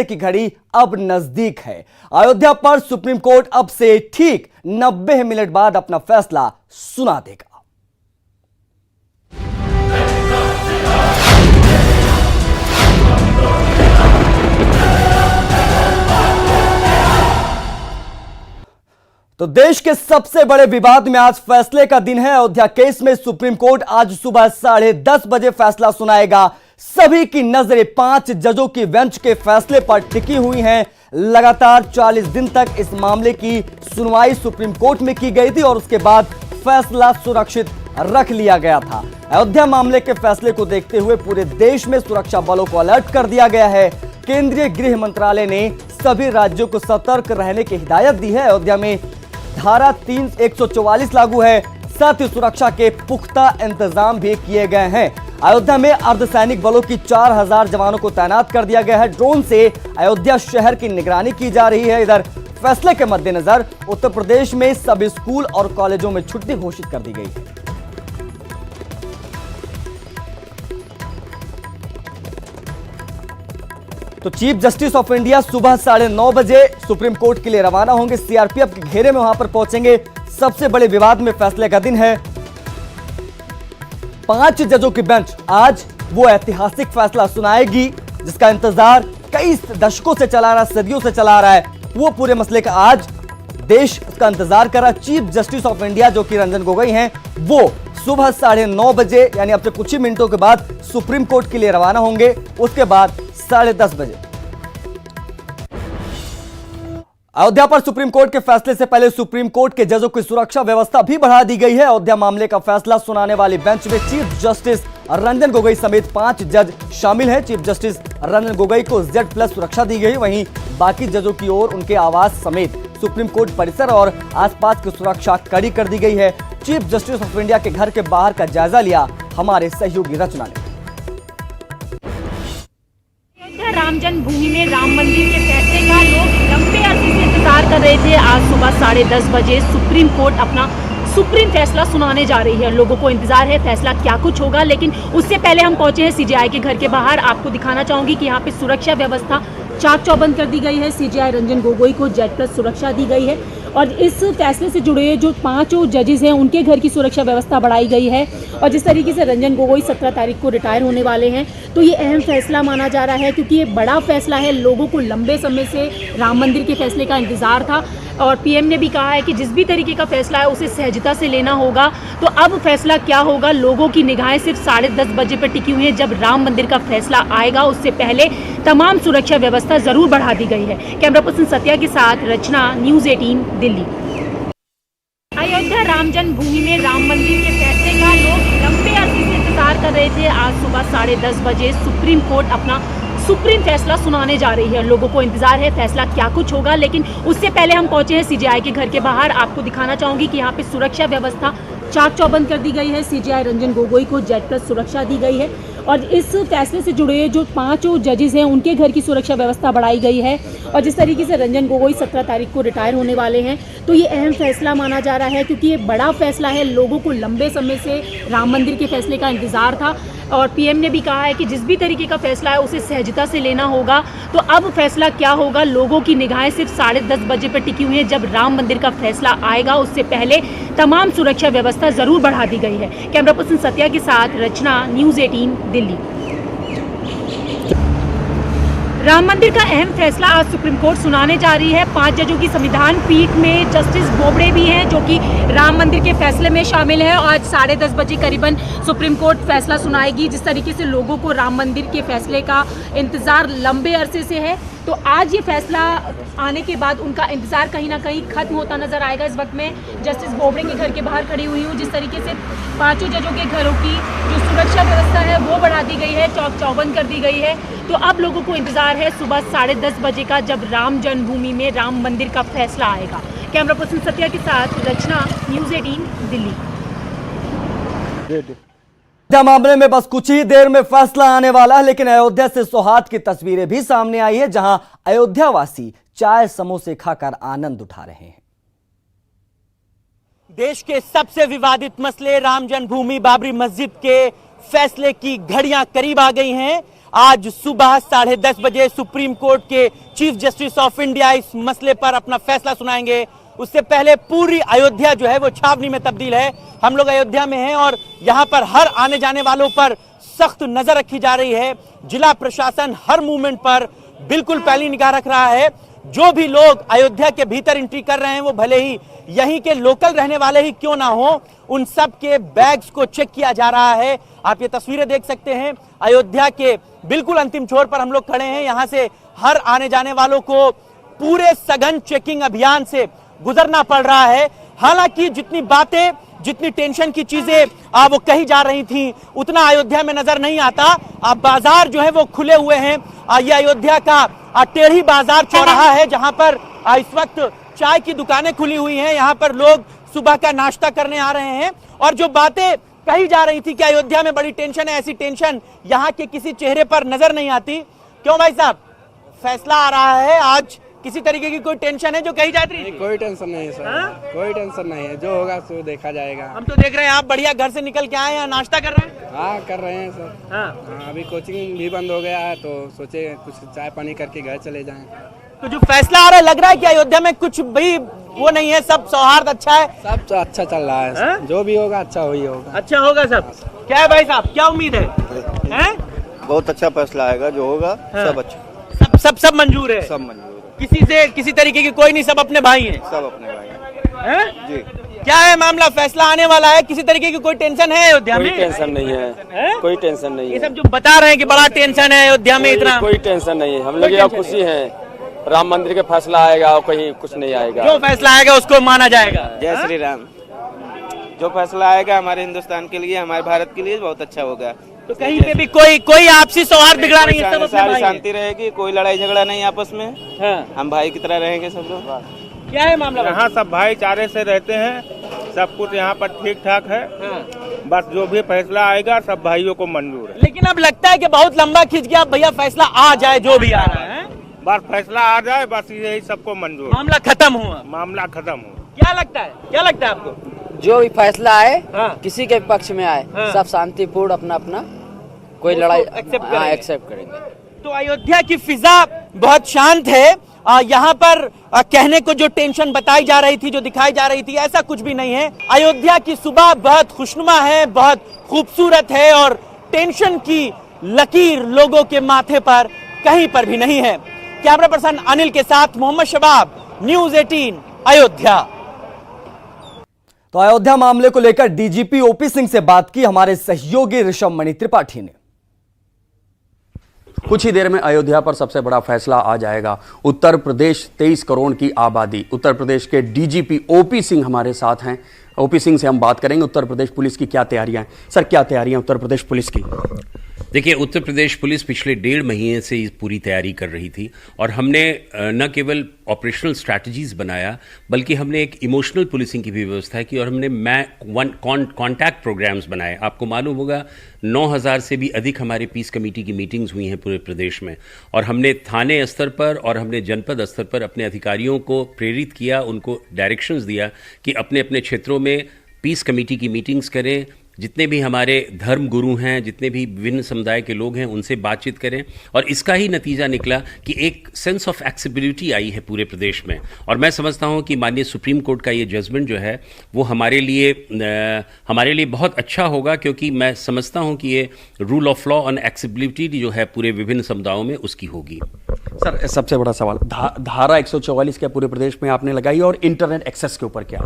की घड़ी अब नजदीक है। अयोध्या पर सुप्रीम कोर्ट अब से ठीक 90 मिनट बाद अपना फैसला सुना देगा। तो देश के सबसे बड़े विवाद में आज फैसले का दिन है। अयोध्या केस में सुप्रीम कोर्ट आज सुबह 10:30 बजे फैसला सुनाएगा। सभी की नजरें 5 जजों की बेंच के फैसले पर टिकी हुई हैं। लगातार 40 दिन तक इस मामले की सुनवाई सुप्रीम कोर्ट में की गई थी और उसके बाद फैसला सुरक्षित रख लिया गया था। अयोध्या मामले के फैसले को देखते हुए पूरे देश में सुरक्षा बलों को अलर्ट कर दिया गया है। केंद्रीय गृह मंत्रालय ने सभी राज्यों को सतर्क रहने की हिदायत दी है। अयोध्या में धारा 144 लागू है। साथ ही सुरक्षा के पुख्ता इंतजाम भी किए गए हैं। अयोध्या में अर्धसैनिक बलों की 4000 जवानों को तैनात कर दिया गया है। ड्रोन से अयोध्या शहर की निगरानी की जा रही है। इधर फैसले के मद्देनजर उत्तर प्रदेश में सभी स्कूल और कॉलेजों में छुट्टी घोषित कर दी गई है। तो चीफ जस्टिस ऑफ इंडिया सुबह 9:30 बजे सुप्रीम कोर्ट के लिए रवाना होंगे। सीआरपीएफ के घेरे में वहां पर पहुंचेंगे। सबसे बड़े विवाद में फैसले का दिन है। 5 जजों की बेंच आज वो ऐतिहासिक फैसला सुनाएगी जिसका इंतजार कई दशकों से चला रहा, सदियों से चला रहा है। वो पूरे मसले का आज देश का इंतजार कर रहा। चीफ जस्टिस ऑफ इंडिया जो कि रंजन गोगोई हैं, वो सुबह 9:30 बजे यानी अब से कुछ ही मिनटों के बाद सुप्रीम कोर्ट के लिए रवाना होंगे। उसके बाद 10:30 बजे अयोध्या पर सुप्रीम कोर्ट के फैसले से पहले सुप्रीम कोर्ट के जजों की सुरक्षा व्यवस्था भी बढ़ा दी गई है। अयोध्या मामले का फैसला सुनाने वाली बेंच में चीफ जस्टिस रंजन गोगोई समेत 5 जज शामिल हैं। चीफ जस्टिस रंजन गोगोई को Z+ सुरक्षा दी गई। वहीं बाकी जजों की ओर उनके आवास समेत सुप्रीम कोर्ट परिसर और आसपास की सुरक्षा कड़ी कर दी गई है। चीफ जस्टिस ऑफ इंडिया के घर के बाहर का जायजा लिया हमारे सहयोगी रचना ने। राम जन्मभूमि में राम मंदिर के फैसले का लोग लंबे अरसे से इंतजार कर रहे थे। आज सुबह 10:30 बजे सुप्रीम कोर्ट अपना सुप्रीम फैसला सुनाने जा रही है। लोगों को इंतजार है फैसला क्या कुछ होगा, लेकिन उससे पहले हम पहुंचे हैं सीजेआई के घर के बाहर। आपको दिखाना चाहूंगी कि यहाँ पे सुरक्षा व्यवस्था चाक चौबंद कर दी गई है। सीजेआई रंजन गोगोई को Z+ सुरक्षा दी गई है और इस फैसले से जुड़े जो 5 जजेस हैं उनके घर की सुरक्षा व्यवस्था बढ़ाई गई है। और जिस तरीके से रंजन गोगोई 17 तारीख को रिटायर होने वाले हैं, तो ये अहम फैसला माना जा रहा है क्योंकि ये बड़ा फैसला है। लोगों को लंबे समय से राम मंदिर के फैसले का इंतजार था और पीएम ने भी कहा है कि जिस भी तरीके का फैसला है उसे सहजता से लेना होगा। तो अब फैसला क्या होगा, लोगों की निगाहें सिर्फ 10:30 बजे पर टिकी हुई हैं। जब राम मंदिर का फैसला आएगा उससे पहले तमाम सुरक्षा व्यवस्था जरूर बढ़ा दी गई है। कैमरा पर्सन सत्या के साथ रचना, न्यूज़ 18 दिल्ली। अयोध्या राम जन्मभूमि में राम मंदिर के फैसले का लोग लंबे अरसे से इंतजार कर रहे थे। आज सुबह 10:30 बजे सुप्रीम कोर्ट अपना सुप्रीम फैसला सुनाने जा रही है। लोगों को इंतजार है फैसला क्या कुछ होगा, लेकिन उससे पहले हम पहुंचे हैं सीजेआई के घर के बाहर। आपको दिखाना चाहूंगी कि यहाँ पे सुरक्षा व्यवस्था चाक चौबंद कर दी गई है। सीजेआई रंजन गोगोई को Z+ सुरक्षा दी गई है और इस फैसले से जुड़े जो 5 जजेस हैं उनके घर की सुरक्षा व्यवस्था बढ़ाई गई है। और जिस तरीके से रंजन गोगोई 17 तारीख को रिटायर होने वाले हैं, तो ये अहम फैसला माना जा रहा है क्योंकि ये बड़ा फैसला है। लोगों को लंबे समय से राम मंदिर के फैसले का इंतजार था और पीएम ने भी कहा है कि जिस भी तरीके का फैसला है उसे सहजता से लेना होगा। तो अब फैसला क्या होगा, लोगों की निगाहें सिर्फ 10:30 बजे पर टिकी हुई हैं। जब राम मंदिर का फैसला आएगा उससे पहले तमाम सुरक्षा व्यवस्था जरूर बढ़ा दी गई है। कैमरा पर्सन सत्या के साथ रचना, न्यूज़ 18 दिल्ली। राम मंदिर का अहम फैसला आज सुप्रीम कोर्ट सुनाने जा रही है। 5 जजों की संविधान पीठ में जस्टिस बोबड़े भी हैं जो कि राम मंदिर के फैसले में शामिल है। आज 10:30 बजे करीबन सुप्रीम कोर्ट फैसला सुनाएगी। जिस तरीके से लोगों को राम मंदिर के फैसले का इंतजार लंबे अरसे से है, तो आज ये फैसला आने के बाद उनका इंतजार कहीं ना कहीं खत्म होता नजर आएगा। इस वक्त में जस्टिस बोबड़े के घर के बाहर खड़ी हुई हूँ। जिस तरीके से 5 जजों के घरों की जो सुरक्षा व्यवस्था है वो बढ़ा दी गई है, चाक चौबंद कर दी गई है। तो अब लोगों को इंतजार है सुबह 10:30 बजे का, जब राम जन्मभूमि में राम मंदिर का फैसला आएगा। कैमरा पर्सन सत्या के साथ रचना, न्यूज़ 18 दिल्ली। अयोध्या मामले में बस कुछ ही देर में फैसला आने वाला है, लेकिन अयोध्या से सौहार्द की तस्वीरें भी सामने आई है जहां अयोध्यावासी चाय समोसे खाकर आनंद उठा रहे हैं। देश के सबसे विवादित मसले राम जन्मभूमि बाबरी मस्जिद के फैसले की घड़ियां करीब आ गई हैं आज सुबह 10:30 बजे सुप्रीम कोर्ट के चीफ जस्टिस ऑफ इंडिया इस मसले पर अपना फैसला सुनाएंगे। उससे पहले पूरी अयोध्या जो है वो छावनी में तब्दील है। हम लोग अयोध्या में हैं और यहाँ पर हर आने जाने वालों पर सख्त नजर रखी जा रही है। जिला प्रशासन हर मूवमेंट पर बिल्कुल पैनी निगाह रख रहा है। जो भी लोग अयोध्या के भीतर एंट्री कर रहे हैं वो भले ही यहीं के लोकल रहने वाले ही क्यों ना हो, उन सब के बैग्स को चेक किया जा रहा है। आप ये तस्वीरें देख सकते हैं, अयोध्या के बिल्कुल अंतिम छोर पर हम लोग खड़े हैं। यहाँ से हर आने जाने वालों को पूरे सघन चेकिंग अभियान से गुजरना पड़ रहा है। हालांकि जितनी बातें, जितनी टेंशन की चीजें वो कही जा रही थी, उतना अयोध्या में नजर नहीं आता। बाजार जो है वो खुले हुए हैं। ये अयोध्या का टेढ़ी बाजार चौराहा है जहां पर इस वक्त चाय की दुकानें खुली हुई हैं। यहाँ पर लोग सुबह का नाश्ता करने आ रहे हैं और जो बातें कही जा रही थी कि अयोध्या में बड़ी टेंशन है, ऐसी टेंशन यहाँ के किसी चेहरे पर नजर नहीं आती। क्यों भाई साहब, फैसला आ रहा है आज, किसी तरीके की कोई टेंशन है जो कही जाती रही? कोई टेंशन नहीं है सर, कोई टेंशन नहीं है, जो होगा सो देखा जाएगा। हम तो देख रहे हैं आप बढ़िया घर से निकल के आए हैं, नाश्ता कर रहे हैं। हाँ कर रहे हैं सर। हाँ अभी कोचिंग भी बंद हो गया है तो सोचे कुछ चाय पानी करके घर चले जाएं। तो जो फैसला आ रहा है, लग रहा है कि अयोध्या में कुछ भी वो नहीं है, सब सौहार्द अच्छा है, सब तो अच्छा चल रहा है सर। जो भी होगा अच्छा ही होगा। अच्छा होगा सब। क्या है भाई साहब, क्या उम्मीद है? बहुत अच्छा फैसला आएगा, जो होगा सब अच्छा, सब मंजूर है, सब मंजूर है। किसी से किसी तरीके की कोई नहीं, सब अपने भाई हैं, सब अपने भाई हैं जी। क्या है मामला, फैसला आने वाला है, किसी तरीके की कोई टेंशन है अयोध्या में? कोई टेंशन नहीं है, कोई टेंशन नहीं है। ये सब जो बता रहे हैं कि बड़ा टेंशन है अयोध्या में, इतना कोई टेंशन नहीं है। हम लोग यहाँ खुशी हैं, राम मंदिर का फैसला आएगा और कहीं कुछ नहीं आएगा। जो फैसला आएगा उसको माना जाएगा। जय श्री राम। जो फैसला आएगा हमारे हिंदुस्तान के लिए, हमारे भारत के लिए बहुत अच्छा होगा। तो कहीं पे भी कोई आपसी सौहार्द बिगड़ा नहीं है, सब अपने सारी भाई हैं। शांति रहेगी, कोई लड़ाई झगड़ा नहीं आपस में। हम भाई की तरह रहेंगे सब लोग। क्या है मामला? यहाँ सब भाईचारे से रहते हैं, सब कुछ यहाँ पर ठीक ठाक है। बस जो भी फैसला आएगा सब भाइयों को मंजूर है। लेकिन अब लगता है कि बहुत लंबा खिंच गया, भैया फैसला आ जाए, जो भी आ रहा है बस फैसला आ जाए, बस यही सबको मंजूर। मामला खत्म हुआ, मामला खत्म हो। क्या लगता है, क्या लगता है आपको? जो भी फैसला आए, हाँ। किसी के पक्ष में आए, सब शांतिपूर्ण अपना अपना कोई लड़ाई एक्सेप्ट करेंगे। तो अयोध्या की फिजा बहुत शांत है। यहाँ पर कहने को जो टेंशन बताई जा रही थी, जो दिखाई जा रही थी, ऐसा कुछ भी नहीं है। अयोध्या की सुबह बहुत खुशनुमा है, बहुत खूबसूरत है और टेंशन की लकीर लोगों के माथे पर कहीं पर भी नहीं है। कैमरा पर्सन अनिल के साथ मोहम्मद शबाब, न्यूज़ 18 अयोध्या। तो अयोध्या मामले को लेकर डीजीपी ओपी सिंह से बात की हमारे सहयोगी ऋषभ मणि त्रिपाठी ने। कुछ ही देर में अयोध्या पर सबसे बड़ा फैसला आ जाएगा। उत्तर प्रदेश 23 करोड़ की आबादी, उत्तर प्रदेश के डीजीपी ओपी सिंह हमारे साथ हैं। ओपी सिंह से हम बात करेंगे उत्तर प्रदेश पुलिस की क्या तैयारियां हैं। सर, क्या तैयारियां उत्तर प्रदेश पुलिस की? देखिए, उत्तर प्रदेश पुलिस पिछले 1.5 महीने से इस पूरी तैयारी कर रही थी और हमने न केवल ऑपरेशनल स्ट्रैटेजीज बनाया, बल्कि हमने एक इमोशनल पुलिसिंग की भी व्यवस्था की और हमने कॉन्टैक्ट प्रोग्राम्स बनाए। आपको मालूम होगा 9000 से भी अधिक हमारे पीस कमेटी की मीटिंग्स हुई हैं पूरे प्रदेश में और हमने थाने स्तर पर और हमने जनपद स्तर पर अपने अधिकारियों को प्रेरित किया, उनको डायरेक्शंस दिया कि अपने अपने क्षेत्रों में पीस कमेटी की मीटिंग्स करें, जितने भी हमारे धर्म गुरु हैं, जितने भी विभिन्न समुदाय के लोग हैं, उनसे बातचीत करें और इसका ही नतीजा निकला कि एक सेंस ऑफ एक्सेसिबिलिटी आई है पूरे प्रदेश में। और मैं समझता हूं कि माननीय सुप्रीम कोर्ट का ये जजमेंट जो है वो हमारे लिए बहुत अच्छा होगा, क्योंकि मैं समझता हूं कि ये rule of law on accessibility जो है पूरे विभिन्न समुदायों में उसकी होगी। सर, सबसे बड़ा सवाल, धारा 144 क्या पूरे प्रदेश में आपने लगाई और इंटरनेट एक्सेस के ऊपर क्या?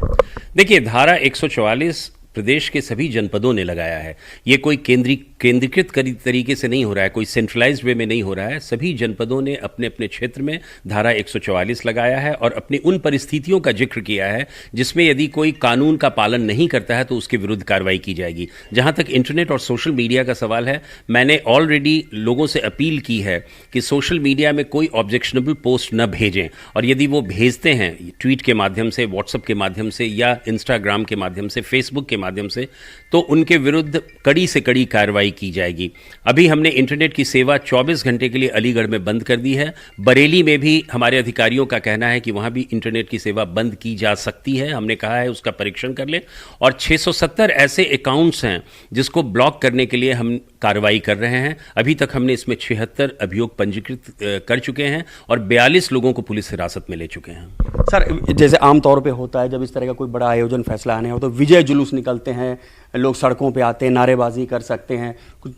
देखिए, धारा 144 प्रदेश के सभी जनपदों ने लगाया है। ये कोई केंद्रीकृत तरीके से नहीं हो रहा है, कोई सेंट्रलाइज्ड वे में नहीं हो रहा है। सभी जनपदों ने अपने अपने क्षेत्र में धारा 144 लगाया है और अपनी उन परिस्थितियों का जिक्र किया है जिसमें यदि कोई कानून का पालन नहीं करता है तो उसके विरुद्ध कार्रवाई की जाएगी। जहां तक इंटरनेट और सोशल मीडिया का सवाल है, मैंने ऑलरेडी लोगों से अपील की है कि सोशल मीडिया में कोई ऑब्जेक्शनेबल पोस्ट न भेजें और यदि वो भेजते हैं ट्वीट के माध्यम से, व्हाट्सएप के माध्यम से या इंस्टाग्राम के माध्यम से, फेसबुक के माध्यम से, तो उनके विरुद्ध कड़ी से कड़ी कार्रवाई की जाएगी। अभी हमने इंटरनेट की सेवा 24 घंटे के लिए अलीगढ़ में बंद कर दी है। बरेली में भी हमारे अधिकारियों का कहना है कि वहां भी इंटरनेट की सेवा बंद की जा सकती है। हमने कहा है उसका परीक्षण कर लें और 670 ऐसे अकाउंट्स हैं जिसको ब्लॉक करने के लिए हम कार्रवाई कर रहे हैं। अभी तक हमने इसमें 76 अभियोग पंजीकृत कर चुके हैं और 42 लोगों को पुलिस हिरासत में ले चुके हैं। सर, जैसे आमतौर पे होता है जब इस तरह का कोई बड़ा आयोजन फैसला आने हो तो विजय जुलूस निकलते हैं, लोग सड़कों पे आते हैं, नारेबाजी कर सकते हैं,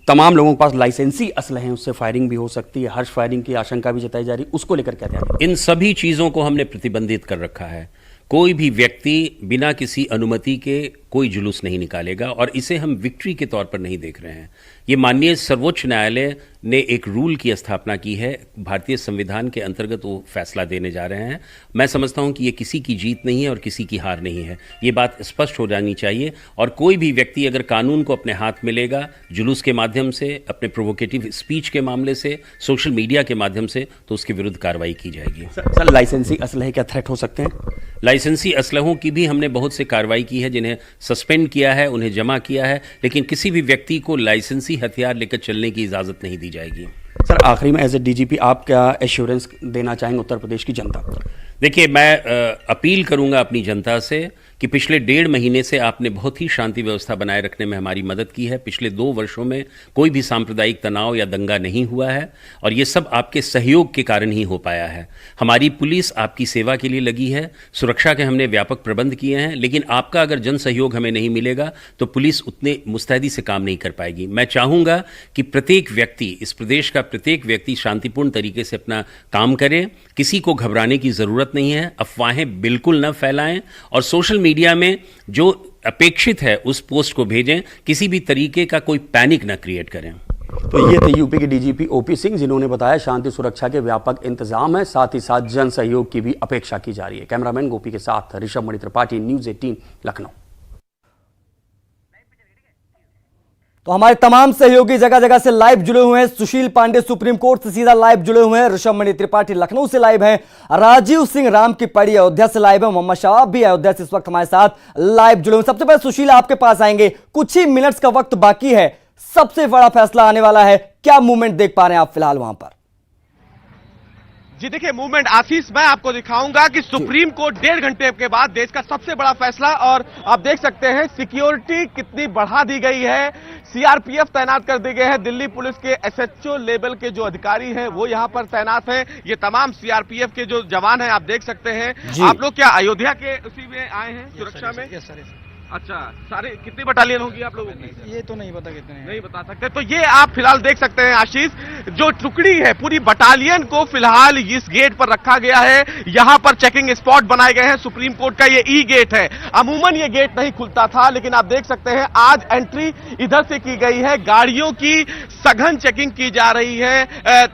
तमाम लोगों के पास लाइसेंसी असलहे हैं, उससे फायरिंग भी हो सकती है, हर्ष फायरिंग की आशंका भी जताई जा रही है, उसको लेकर क्या ध्यान? इन सभी चीजों को हमने प्रतिबंधित कर रखा है। कोई भी व्यक्ति बिना किसी अनुमति के कोई जुलूस नहीं निकालेगा और इसे हम विक्ट्री के तौर पर नहीं देख रहे हैं। ये माननीय सर्वोच्च न्यायालय ने एक रूल की स्थापना की है, भारतीय संविधान के अंतर्गत वो फैसला देने जा रहे हैं। मैं समझता हूं कि ये किसी की जीत नहीं है और किसी की हार नहीं है, ये बात स्पष्ट हो जानी चाहिए। और कोई भी व्यक्ति अगर कानून को अपने हाथ में लेगा, जुलूस के माध्यम से, अपने प्रोवोकेटिव स्पीच के मामले से, सोशल मीडिया के माध्यम से, तो उसके विरुद्ध कार्रवाई की जाएगी। सर, लाइसेंसी असलहे क्या थ्रेट हो सकते हैं? लाइसेंसी असलहों की भी हमने बहुत से कार्रवाई की है, जिन्हें सस्पेंड किया है, उन्हें जमा किया है, लेकिन किसी भी व्यक्ति को लाइसेंसी हथियार लेकर चलने की इजाजत नहीं दी जाएगी। सर, आखिरी में एज ए डीजीपी आप क्या एश्योरेंस देना चाहेंगे उत्तर प्रदेश की जनता को? देखिए, मैं अपील करूंगा अपनी जनता से कि पिछले 1.5 महीने से आपने बहुत ही शांति व्यवस्था बनाए रखने में हमारी मदद की है। पिछले 2 वर्षों में कोई भी सांप्रदायिक तनाव या दंगा नहीं हुआ है और ये सब आपके सहयोग के कारण ही हो पाया है। हमारी पुलिस आपकी सेवा के लिए लगी है, सुरक्षा के हमने व्यापक प्रबंध किए हैं, लेकिन आपका अगर जन सहयोग हमें नहीं मिलेगा तो पुलिस उतने मुस्तैदी से काम नहीं कर पाएगी। मैं चाहूँगा कि प्रत्येक व्यक्ति, इस प्रदेश का प्रत्येक व्यक्ति शांतिपूर्ण तरीके से अपना काम करे, किसी को घबराने की ज़रूरत नहीं है, अफवाहें बिल्कुल न फैलाएं और सोशल मीडिया में जो अपेक्षित है उस पोस्ट को भेजें, किसी भी तरीके का कोई पैनिक न क्रिएट करें। तो ये थे यूपी के डीजीपी ओपी सिंह, जिन्होंने बताया शांति सुरक्षा के व्यापक इंतजाम है, साथ ही साथ जन सहयोग की भी अपेक्षा की जा रही है। कैमरामैन गोपी के साथ ऋषभ मणि त्रिपाठी, न्यूज़ 18 लखनऊ। तो हमारे तमाम सहयोगी जगह जगह से लाइव जुड़े हुए हैं। सुशील पांडे सुप्रीम कोर्ट से सीधा लाइव जुड़े हुए हैं, ऋषभ मणि त्रिपाठी लखनऊ से लाइव हैं, राजीव सिंह राम की पड़ी अयोध्या से लाइव है, मोहम्मद शवाब भी अयोध्या से इस वक्त हमारे साथ लाइव जुड़े हुए हैं। सबसे पहले सुशील, आपके पास आएंगे, कुछ ही मिनट्स का वक्त बाकी है, सबसे बड़ा फैसला आने वाला है, क्या मूवमेंट देख पा रहे हैं आप फिलहाल वहां पर? जी देखिए, मूवमेंट आशीष, मैं आपको दिखाऊंगा कि सुप्रीम कोर्ट 1.5 घंटे के बाद देश का सबसे बड़ा फैसला, और आप देख सकते हैं सिक्योरिटी कितनी बढ़ा दी गई है, सीआरपीएफ तैनात कर दिए गए हैं, दिल्ली पुलिस के एसएचओ लेवल के जो अधिकारी हैं वो यहां पर तैनात हैं, ये तमाम सीआरपीएफ के जो जवान हैं आप देख सकते हैं। आप लोग क्या अयोध्या के उसी में आए हैं सुरक्षा में? अच्छा, सारे कितनी बटालियन होगी आप लोगों की? ये तो नहीं पता कितने हैं। नहीं बता सकते। तो ये आप फिलहाल देख सकते हैं आशीष, जो टुकड़ी है पूरी बटालियन को फिलहाल इस गेट पर रखा गया है। यहां पर चेकिंग स्पॉट बनाए गए हैं। सुप्रीम कोर्ट का ये ई गेट है, अमूमन ये गेट नहीं खुलता था, लेकिन आप देख सकते हैं आज एंट्री इधर से की गई है। गाड़ियों की सघन चेकिंग की जा रही है।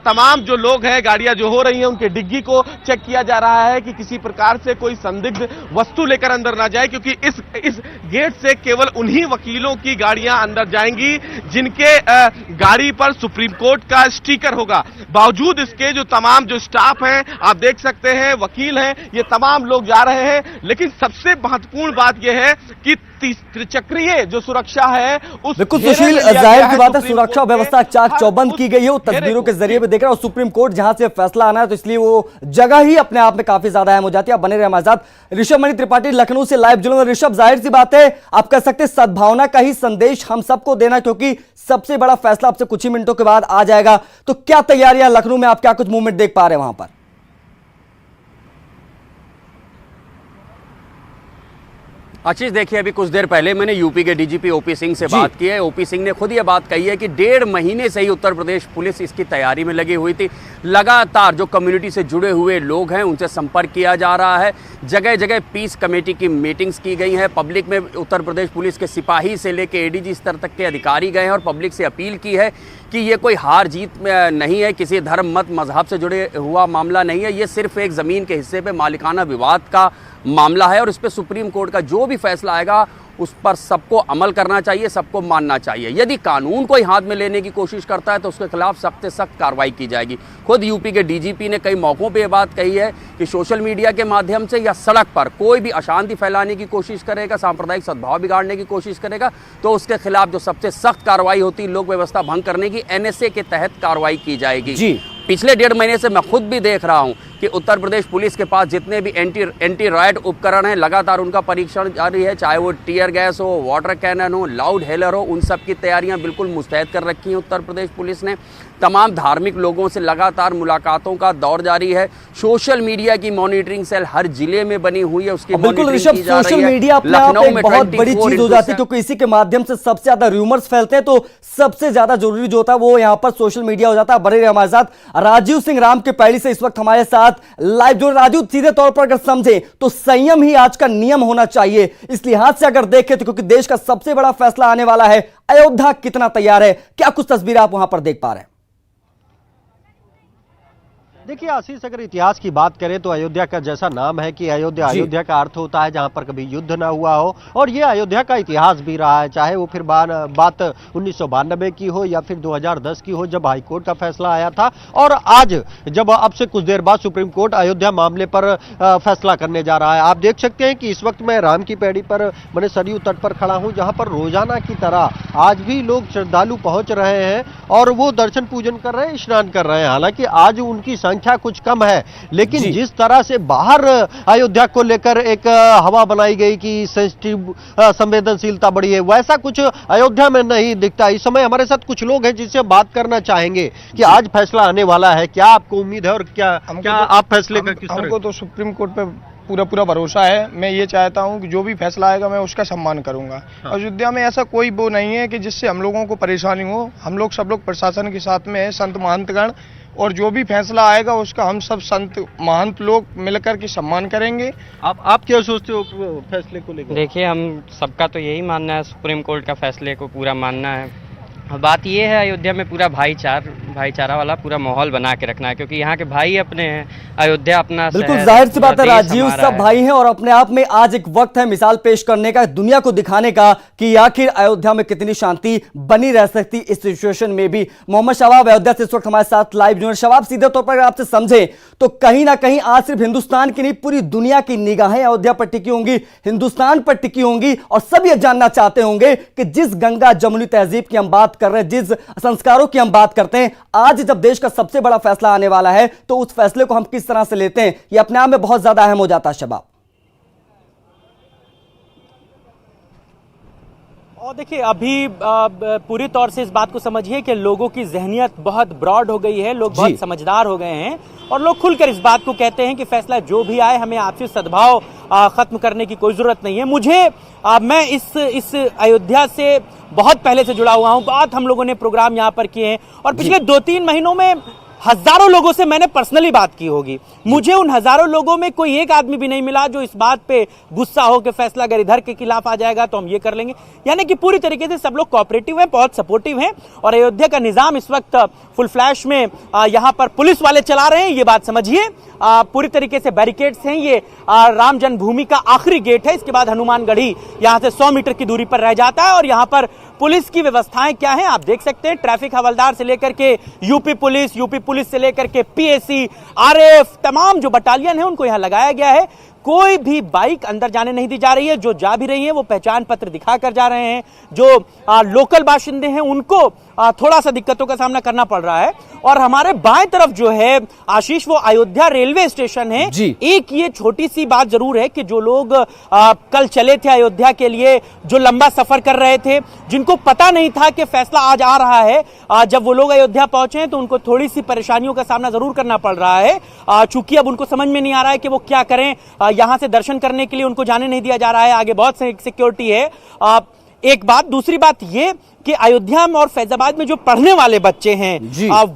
तमाम जो लोग हैं, गाड़ियां जो हो रही हैं, उनके डिग्गी को चेक किया जा रहा है कि किसी प्रकार से कोई संदिग्ध वस्तु लेकर अंदर ना जाए, क्योंकि इस गेट से केवल उन्हीं वकीलों की गाड़ियां अंदर जाएंगी जिनके गाड़ी पर सुप्रीम कोर्ट का स्टिकर होगा। बावजूद इसके जो तमाम जो स्टाफ हैं, आप देख सकते हैं, वकील हैं, ये तमाम लोग जा रहे हैं। लेकिन सबसे महत्वपूर्ण बात यह है कि त्रिचक्रीय जो सुरक्षा है उस बिल्कुल सुशील, जाहिर सी बात है सुरक्षा व्यवस्था चाक चौबंद की गई है, वो तस्वीरों के जरिए भी देख रहे हैं। और सुप्रीम कोर्ट जहां से फैसला आना है तो इसलिए वो जगह ही अपने आप में काफी ज्यादा अहम हो जाती है। आप बने रहे हमारे साथ। ऋषभ मणि त्रिपाठी लखनऊ से लाइव जुड़े हुए। ऋषभ, जाहिर सी बात है आप कह सकते हैं सद्भावना का ही संदेश हम सबको देना, क्योंकि सबसे बड़ा फैसला आपसे कुछ ही मिनटों के बाद आ जाएगा। तो क्या तैयारियां लखनऊ में, आप क्या कुछ मूवमेंट देख पा रहे हैं वहां पर? आशीष, देखिए, अभी कुछ देर पहले मैंने यूपी के डीजीपी ओपी सिंह से बात की है। ओपी सिंह ने खुद ये बात कही है कि 1.5 महीने से ही उत्तर प्रदेश पुलिस इसकी तैयारी में लगी हुई थी। लगातार जो कम्युनिटी से जुड़े हुए लोग हैं उनसे संपर्क किया जा रहा है। जगह जगह पीस कमेटी की मीटिंग्स की गई हैं। पब्लिक में उत्तर प्रदेश पुलिस के सिपाही से लेकर एडीजी स्तर तक के अधिकारी गए हैं और पब्लिक से अपील की है कि ये कोई हार जीत नहीं है, किसी धर्म मत मजहब से जुड़े हुआ मामला नहीं है, ये सिर्फ एक ज़मीन के हिस्से पे मालिकाना विवाद का मामला है और इस पे सुप्रीम कोर्ट का जो भी फैसला आएगा उस पर सबको अमल करना चाहिए, सबको मानना चाहिए। यदि कानून कोई हाथ में लेने की कोशिश करता है तो उसके खिलाफ सख्त से सख्त कार्रवाई की जाएगी। खुद यूपी के डीजीपी ने कई मौक़ों पे ये बात कही है कि सोशल मीडिया के माध्यम से या सड़क पर कोई भी अशांति फैलाने की कोशिश करेगा, सांप्रदायिक सद्भाव बिगाड़ने की कोशिश करेगा तो उसके खिलाफ जो सबसे सख्त कार्रवाई होती है लोक व्यवस्था भंग करने की, NSA के तहत कार्रवाई की जाएगी। पिछले 1.5 महीने से मैं खुद भी देख रहा हूं कि उत्तर प्रदेश पुलिस के पास जितने भी एंटी रायट उपकरण हैं, लगातार उनका परीक्षण जारी है, चाहे वो टीयर गैस हो, वाटर कैनन हो, लाउड हेलर हो, उन सब की तैयारियां बिल्कुल मुस्तैद कर रखी हैं उत्तर प्रदेश पुलिस ने। तमाम धार्मिक लोगों से लगातार मुलाकातों का दौर जारी है। सोशल मीडिया की मॉनिटरिंग सेल हर जिले में बनी हुई है, उसकी बिल्कुल ऋषभ, सोशल मीडिया अपने आप एक बहुत बड़ी चीज हो जाती है, क्योंकि इसी के माध्यम से सबसे ज्यादा रूमर्स फैलते हैं। तो सबसे ज्यादा जरूरी जो होता है वो यहाँ पर सोशल मीडिया हो जाता है। बने रहे हमारे साथ राजीव सिंह राम के पैड़ी से इस वक्त हमारे साथ लाइव जो राजू, सीधे तौर पर अगर समझे तो संयम ही आज का नियम होना चाहिए। इस लिहाज से अगर देखें तो क्योंकि देश का सबसे बड़ा फैसला आने वाला है, अयोध्या कितना तैयार है, क्या कुछ तस्वीर आप वहां पर देख पा रहे हैं? देखिए आशीष, अगर इतिहास की बात करें तो अयोध्या का जैसा नाम है कि अयोध्या का अर्थ होता है जहां पर कभी युद्ध ना हुआ हो, और ये अयोध्या का इतिहास भी रहा है, चाहे वो फिर बात 1992 की हो या फिर 2010 की हो जब हाईकोर्ट का फैसला आया था, और आज जब अब से कुछ देर बाद सुप्रीम कोर्ट अयोध्या मामले पर फैसला करने जा रहा है। आप देख सकते हैं कि इस वक्त मैं राम की पैड़ी पर बने सरयू तट पर खड़ा हूं, जहां पर रोजाना की तरह आज भी लोग श्रद्धालु पहुंच रहे हैं और वो दर्शन पूजन कर रहे हैं, स्नान कर रहे हैं। हालांकि आज उनकी संख्या कुछ कम है, लेकिन जिस तरह से बाहर अयोध्या को लेकर एक हवा बनाई गई कि सेंसिटिव संवेदनशीलता बढ़ी है, वैसा कुछ अयोध्या में नहीं दिखता। इस समय हमारे साथ कुछ लोग हैं जिनसे बात करना चाहेंगे कि आज फैसला आने वाला है, क्या आपको उम्मीद है और क्या आप फैसले का किस तरह? हमको तो सुप्रीम कोर्ट पे पूरा भरोसा है। मैं ये चाहता हूँ कि जो भी फैसला आएगा मैं उसका सम्मान करूंगा। अयोध्या में ऐसा कोई वो नहीं है कि जिससे हम लोगों को परेशानी हो। हम लोग सब लोग प्रशासन के साथ में है, संत महंतगण, और जो भी फैसला आएगा उसका हम सब संत महंत लोग मिलकर के सम्मान करेंगे। आप क्या सोचते हो फैसले को लेकर? देखिए, हम सबका तो यही मानना है, सुप्रीम कोर्ट का फैसले को पूरा मानना है। बात यह है, अयोध्या में पूरा भाईचारा वाला पूरा माहौल बना के रखना है, क्योंकि यहाँ के भाई अपने हैं, अयोध्या अपना बिल्कुल जाहिर सी बात है राजीव, सब भाई हैं और अपने आप में आज एक वक्त है मिसाल पेश करने का, दुनिया को दिखाने का कि आखिर अयोध्या में कितनी शांति बनी रह सकती इस सिचुएशन में भी। मोहम्मद शबाब अयोध्या से इस वक्त हमारे साथ लाइव जुड़े। शबाब, सीधे तौर पर आपसे समझे तो कहीं ना कहीं आज सिर्फ हिंदुस्तान की नहीं पूरी दुनिया की निगाहें अयोध्या पर टिकी होंगी, हिंदुस्तान पर टिकी होंगी, और सब ये जानना चाहते होंगे कि जिस गंगा जमुनी तहजीब की हम बात कर रहे हैं, जिस संस्कारों की हम बात करते हैं, आज जब देश का सबसे बड़ा फैसला आने वाला है तो उस फैसले को हम किस तरह से लेते हैं, यह अपने आप में बहुत ज्यादा अहम हो जाता है। शबाब, और देखिए अभी पूरी तौर से इस बात को समझिए कि लोगों की जहनियत बहुत ब्रॉड हो गई है, लोग बहुत समझदार हो गए हैं और लोग खुलकर इस बात को कहते हैं कि फैसला जो भी आए हमें आपसी सद्भाव खत्म करने की कोई जरूरत नहीं है। मैं इस अयोध्या से बहुत पहले से जुड़ा हुआ हूं, बहुत हम लोगों ने प्रोग्राम यहाँ पर किए हैं और पिछले 2-3 महीनों में हजारों लोगों से मैंने पर्सनली बात की होगी। मुझे उन हजारों लोगों में कोई एक आदमी भी नहीं मिला जो इस बात पे गुस्सा हो कि फैसला अगर इधर के खिलाफ आ जाएगा तो हम ये कर लेंगे। यानी कि पूरी तरीके से सब लोग कोऑपरेटिव हैं, बहुत सपोर्टिव हैं और अयोध्या का निजाम इस वक्त फुल फ्लैश में यहाँ पर पुलिस वाले चला रहे हैं, ये बात समझिए। पूरी तरीके से बैरिकेड्स हैं, ये राम जन्मभूमि का आखिरी गेट है, इसके बाद हनुमानगढ़ी यहाँ से 100 मीटर की दूरी पर रह जाता है और यहाँ पर पुलिस की व्यवस्थाएं क्या हैं आप देख सकते हैं। ट्रैफिक हवलदार से लेकर के यूपी पुलिस से लेकर के पीएसी, आरएफ, तमाम जो बटालियन है उनको यहाँ लगाया गया है। कोई भी बाइक अंदर जाने नहीं दी जा रही है, जो जा भी रही है वो पहचान पत्र दिखाकर जा रहे हैं। जो लोकल बाशिंदे हैं उनको थोड़ा सा दिक्कतों का सामना करना पड़ रहा है। और हमारे बाएं तरफ जो है आशीष, वो अयोध्या रेलवे स्टेशन है। एक ये छोटी सी बात जरूर है कि जो लोग कल चले थे अयोध्या के लिए, जो लंबा सफर कर रहे थे, जिनको पता नहीं था कि फैसला आज आ रहा है, जब वो लोग अयोध्या पहुंचे हैं तो उनको थोड़ी सी परेशानियों का सामना जरूर करना पड़ रहा है, चूंकि अब उनको समझ में नहीं आ रहा है कि वो क्या करें। यहां से दर्शन करने के लिए उनको जाने नहीं दिया जा रहा है, आगे बहुत सिक्योरिटी है। एक बात, दूसरी बात ये कि अयोध्या में और फैजाबाद में जो पढ़ने वाले बच्चे हैं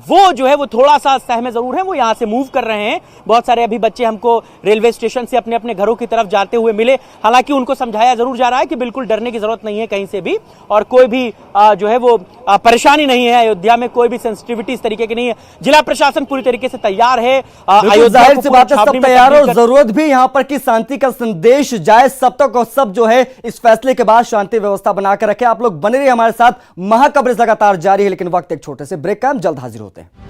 वो जो है वो थोड़ा सा सहमे जरूर हैं, वो यहाँ से मूव कर रहे हैं। बहुत सारे अभी बच्चे हमको रेलवे स्टेशन से अपने अपने घरों की तरफ जाते हुए मिले, हालांकि उनको समझाया जरूर जा रहा है कि बिल्कुल डरने की जरूरत नहीं है कहीं से भी, और कोई भी जो है वो परेशानी नहीं है। अयोध्या में कोई भी सेंसिटिविटी इस तरीके की नहीं है। जिला प्रशासन पूरी तरीके से तैयार है, जाहिर सी बात है सब तैयार और जरूरत भी यहाँ पर कि शांति का संदेश जाए सब तक, और सब जो है इस फैसले के बाद शांति व्यवस्था बनाकर रखे। आप लोग बने रहिए हमारे साथ, महाकवरेज लगातार जारी है, लेकिन वक्त एक छोटे से ब्रेक का, हम जल्द हाजिर होते हैं।